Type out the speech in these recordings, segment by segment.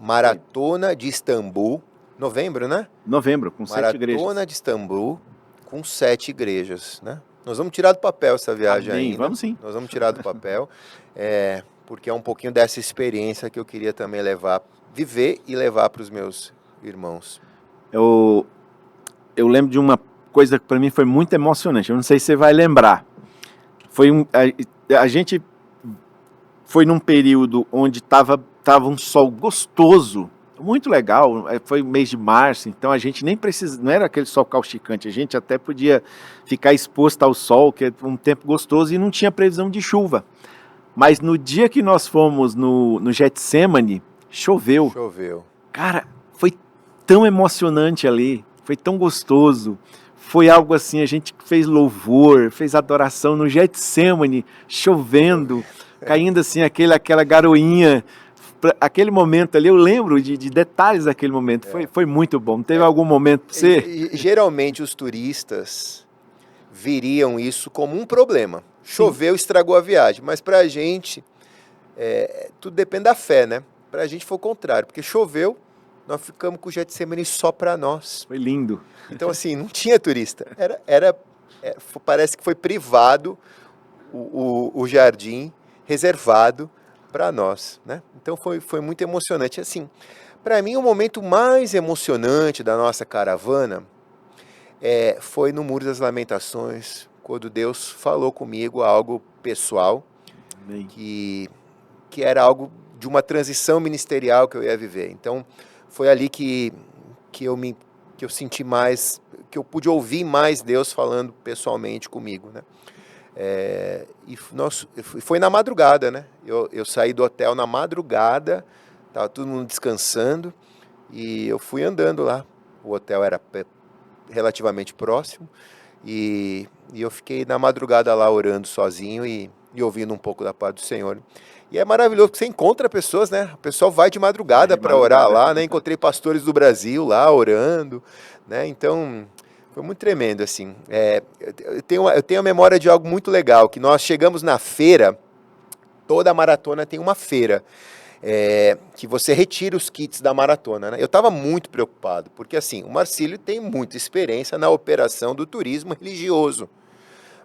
Maratona de Istambul, novembro, né? Novembro, com 7 igrejas. Maratona de Istambul, com 7 igrejas, né? Nós vamos tirar do papel essa viagem ainda. Vamos sim. Nós vamos tirar do papel, porque é um pouquinho dessa experiência que eu queria também viver e levar para os meus irmãos. Eu lembro de uma coisa que para mim foi muito emocionante, eu não sei se você vai lembrar. A gente foi num período onde tava um sol gostoso, muito legal, foi mês de março, então a gente nem precisa, não era aquele sol causticante, a gente até podia ficar exposto ao sol, que é um tempo gostoso, e não tinha previsão de chuva. Mas no dia que nós fomos no Getsemane, choveu. Cara, foi tão emocionante ali, foi tão gostoso, foi algo assim, a gente fez louvor, fez adoração no Getsemane, chovendo, caindo assim aquela garoinha. Aquele momento ali, eu lembro de detalhes daquele momento, foi muito bom. Teve algum momento para você? Geralmente os turistas viriam isso como um problema. Choveu, estragou a viagem, mas pra gente, tudo depende da fé, né? Pra gente foi o contrário, porque choveu, nós ficamos com o Getsemane só pra nós. Foi lindo. Então assim, não tinha turista, parece que foi privado o jardim, reservado para nós, né? Então foi muito emocionante. Assim, para mim o momento mais emocionante da nossa caravana foi no Muro das Lamentações, quando Deus falou comigo algo pessoal, que era algo de uma transição ministerial que eu ia viver. Então foi ali que eu senti mais, que eu pude ouvir mais Deus falando pessoalmente comigo, né? Foi na madrugada, né? Eu saí do hotel na madrugada, estava todo mundo descansando e eu fui andando lá. O hotel era relativamente próximo e eu fiquei na madrugada lá orando sozinho e ouvindo um pouco da paz do Senhor. E é maravilhoso porque você encontra pessoas, né? O pessoal vai de madrugada para orar lá, né? Encontrei pastores do Brasil lá orando, né? Então foi muito tremendo, assim. Eu tenho a memória de algo muito legal, que nós chegamos na feira, toda a maratona tem uma feira, que você retira os kits da maratona, né? Eu estava muito preocupado, porque assim, o Marcílio tem muita experiência na operação do turismo religioso,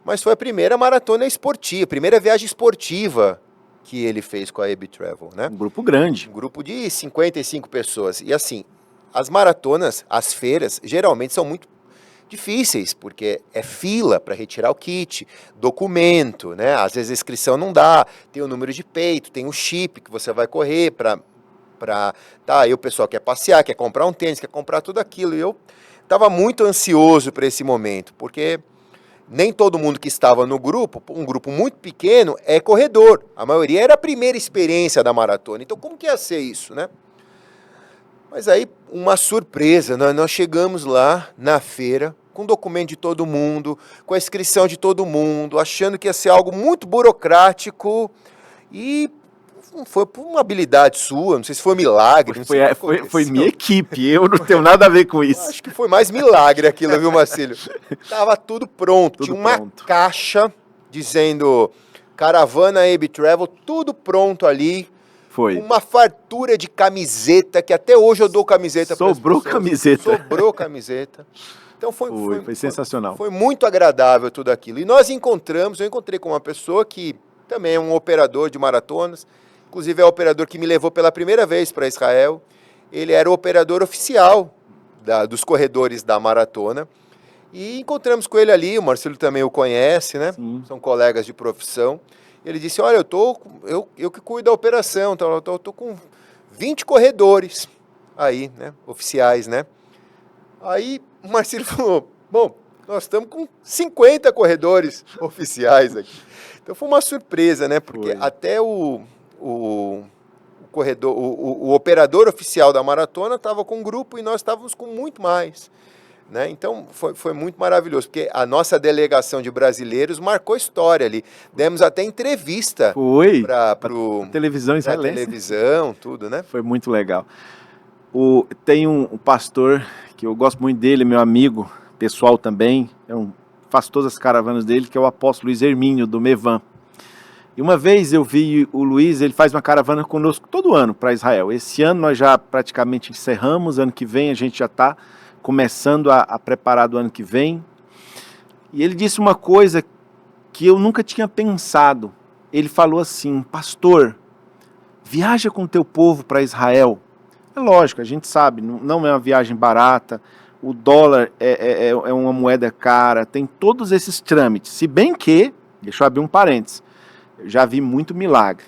mas foi a primeira maratona esportiva, a primeira viagem esportiva que ele fez com a EB Travel, né? Um grupo grande. Um grupo de 55 pessoas. E assim, as maratonas, as feiras, geralmente são muito difíceis, porque é fila para retirar o kit, documento, né? Às vezes a inscrição não dá, tem o número de peito, tem o chip que você vai correr aí o pessoal quer passear, quer comprar um tênis, quer comprar tudo aquilo. E eu estava muito ansioso para esse momento, porque nem todo mundo que estava no grupo, um grupo muito pequeno, é corredor. A maioria era a primeira experiência da maratona. Então, como que ia ser isso, né? Mas aí, uma surpresa, nós chegamos lá na feira, com o documento de todo mundo, com a inscrição de todo mundo, achando que ia ser algo muito burocrático e foi por uma habilidade sua, não sei se foi milagre. Foi minha equipe, eu não tenho nada a ver com isso. Acho que foi mais milagre aquilo, viu, Marcílio? Tava tudo pronto, tinha uma caixa dizendo Caravana EB Travel, tudo pronto ali. Foi. Uma fartura de camiseta, que até hoje eu dou camiseta para as pessoas. Sobrou camiseta. Então foi sensacional. Foi muito agradável tudo aquilo. E eu encontrei com uma pessoa que também é um operador de maratonas, inclusive é o operador que me levou pela primeira vez para Israel. Ele era o operador oficial dos corredores da maratona. E encontramos com ele ali, o Marcílio também o conhece, né? Sim. São colegas de profissão. Ele disse, olha, eu que cuido da operação, então, eu tô com 20 corredores aí, né, oficiais, né? Aí o Marcílio falou, bom, nós estamos com 50 corredores oficiais aqui. Então foi uma surpresa, né, porque até o operador oficial da maratona estava com um grupo e nós estávamos com muito mais. Né? Então foi muito maravilhoso, porque a nossa delegação de brasileiros marcou história ali. Demos até entrevista para televisão israelense. Televisão, tudo, né? Foi muito legal. Tem um pastor que eu gosto muito dele, meu amigo pessoal também, faz todas as caravanas dele, que é o apóstolo Luiz Hermínio, do Mevan. E uma vez eu vi o Luiz, ele faz uma caravana conosco todo ano para Israel. Esse ano nós já praticamente encerramos, ano que vem a gente já está começando a preparar do ano que vem. E ele disse uma coisa que eu nunca tinha pensado. Ele falou assim: pastor, viaja com o teu povo para Israel. É lógico, a gente sabe, não é uma viagem barata, o dólar é uma moeda cara, tem todos esses trâmites. Se bem que, deixa eu abrir um parênteses, eu já vi muito milagre.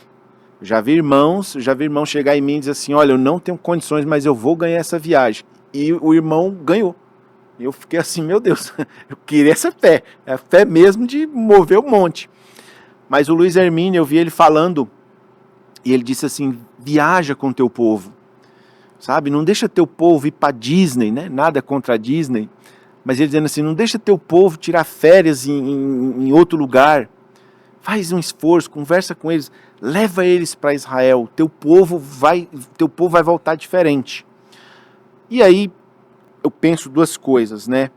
Já vi irmãos chegar em mim e dizer assim: olha, eu não tenho condições, mas eu vou ganhar essa viagem. E o irmão ganhou. E eu fiquei assim: meu Deus, eu queria essa fé. É a fé mesmo de mover o monte. Mas o Luiz Hermínio, eu vi ele falando, e ele disse assim: viaja com o teu povo. Sabe, não deixa teu povo ir para Disney, né? Nada contra a Disney. Mas ele dizendo assim: não deixa teu povo tirar férias em outro lugar. Faz um esforço, conversa com eles, leva eles para Israel, teu povo vai voltar diferente. E aí eu penso duas coisas, né?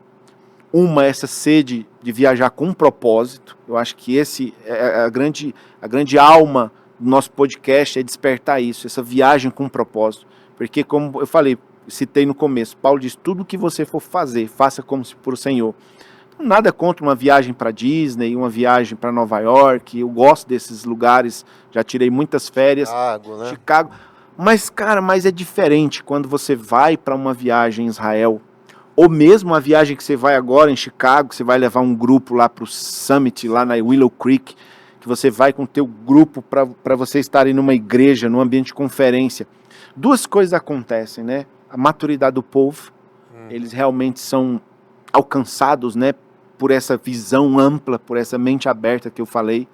Uma, essa sede de viajar com um propósito. Eu acho que esse é a grande alma do nosso podcast, é despertar isso, essa viagem com um propósito. Porque, como eu falei, citei no começo, Paulo diz: tudo que você for fazer, faça como se for o Senhor. Nada contra uma viagem para Disney, uma viagem para Nova York. Eu gosto desses lugares, já tirei muitas férias. Chicago, né? Chicago. Mas, cara, é diferente quando você vai para uma viagem em Israel, ou mesmo uma viagem que você vai agora em Chicago, você vai levar um grupo lá para o Summit, lá na Willow Creek, que você vai com o teu grupo para você estarem numa igreja, num ambiente de conferência. Duas coisas acontecem, né? A maturidade do povo, eles realmente são alcançados, né, por essa visão ampla, por essa mente aberta que eu falei,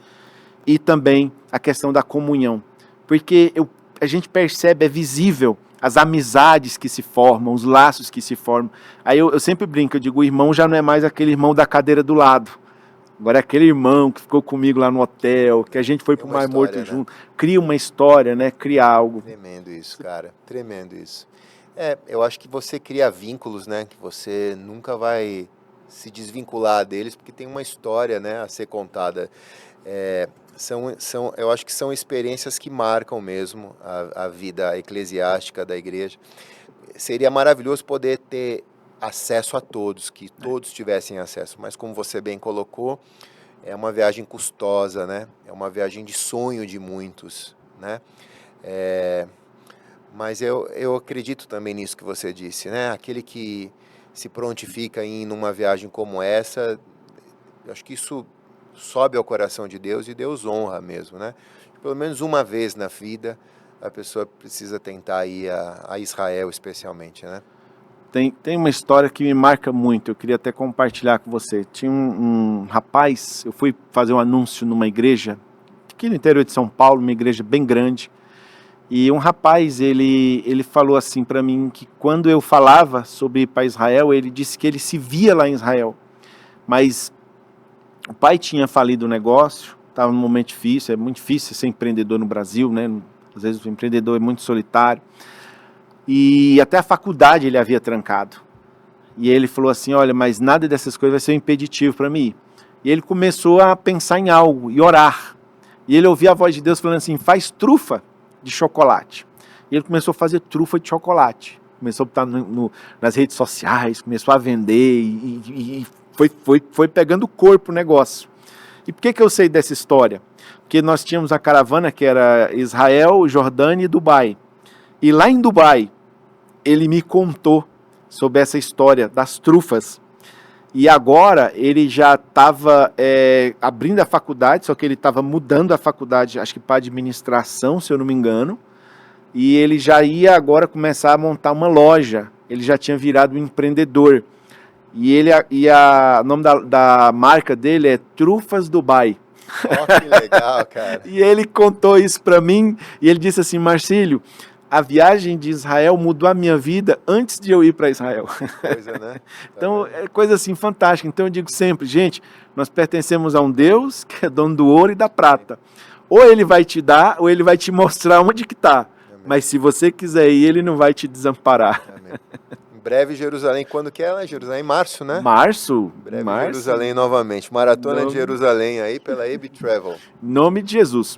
e também a questão da comunhão, porque a gente percebe, é visível as amizades que se formam, os laços que se formam. Aí eu sempre brinco, eu digo: o irmão já não é mais aquele irmão da cadeira do lado, agora é aquele irmão que ficou comigo lá no hotel, que a gente foi para o Mar Morto, né, junto, cria uma história, né, cria algo. Tremendo isso, cara, tremendo isso. Eu acho que você cria vínculos, né, que você nunca vai se desvincular deles, porque tem uma história, né, a ser contada. Eu acho que são experiências que marcam mesmo a vida eclesiástica da igreja. Seria maravilhoso poder ter acesso a todos, que todos tivessem acesso, mas como você bem colocou, é uma viagem custosa, né? É uma viagem de sonho de muitos, né? Mas eu acredito também nisso que você disse, né? Aquele que se prontifica em ir numa viagem como essa, eu acho que isso sobe ao coração de Deus e Deus honra mesmo, né? Pelo menos uma vez na vida a pessoa precisa tentar ir a Israel especialmente, né? Tem uma história que me marca muito, eu queria até compartilhar com você. Tinha um rapaz, eu fui fazer um anúncio numa igreja, aqui no interior de São Paulo, uma igreja bem grande, e um rapaz, ele falou assim para mim, que quando eu falava sobre ir para Israel, ele disse que ele se via lá em Israel, mas o pai tinha falido o negócio, estava num momento difícil, é muito difícil ser empreendedor no Brasil, né? Às vezes o empreendedor é muito solitário, e até a faculdade ele havia trancado, e ele falou assim: olha, mas nada dessas coisas vai ser um impeditivo para mim ir. E ele começou a pensar em algo, e orar, e ele ouvia a voz de Deus falando assim: faz trufa de chocolate. E ele começou a fazer trufa de chocolate, começou a botar nas redes sociais, começou a vender, e foi pegando corpo o negócio. E por que eu sei dessa história? Porque nós tínhamos a caravana que era Israel, Jordânia e Dubai. E lá em Dubai, ele me contou sobre essa história das trufas. E agora ele já estava abrindo a faculdade, só que ele estava mudando a faculdade, acho que para administração, se eu não me engano. E ele já ia agora começar a montar uma loja. Ele já tinha virado um empreendedor. E o nome da marca dele é Trufas Dubai. Oh, que legal, cara. E ele contou isso para mim, e ele disse assim: Marcílio, a viagem de Israel mudou a minha vida antes de eu ir para Israel. Coisa, né? Então, é coisa assim fantástica. Então eu digo sempre: gente, nós pertencemos a um Deus que é dono do ouro e da prata. Ou ele vai te dar, ou ele vai te mostrar onde que está. Mas se você quiser ir, ele não vai te desamparar. Amém. Breve Jerusalém, quando que é ela? Jerusalém, em março, né? Março. Breve Março. Jerusalém novamente. Maratona Nome- de Jerusalém aí pela AB Travel. Nome de Jesus.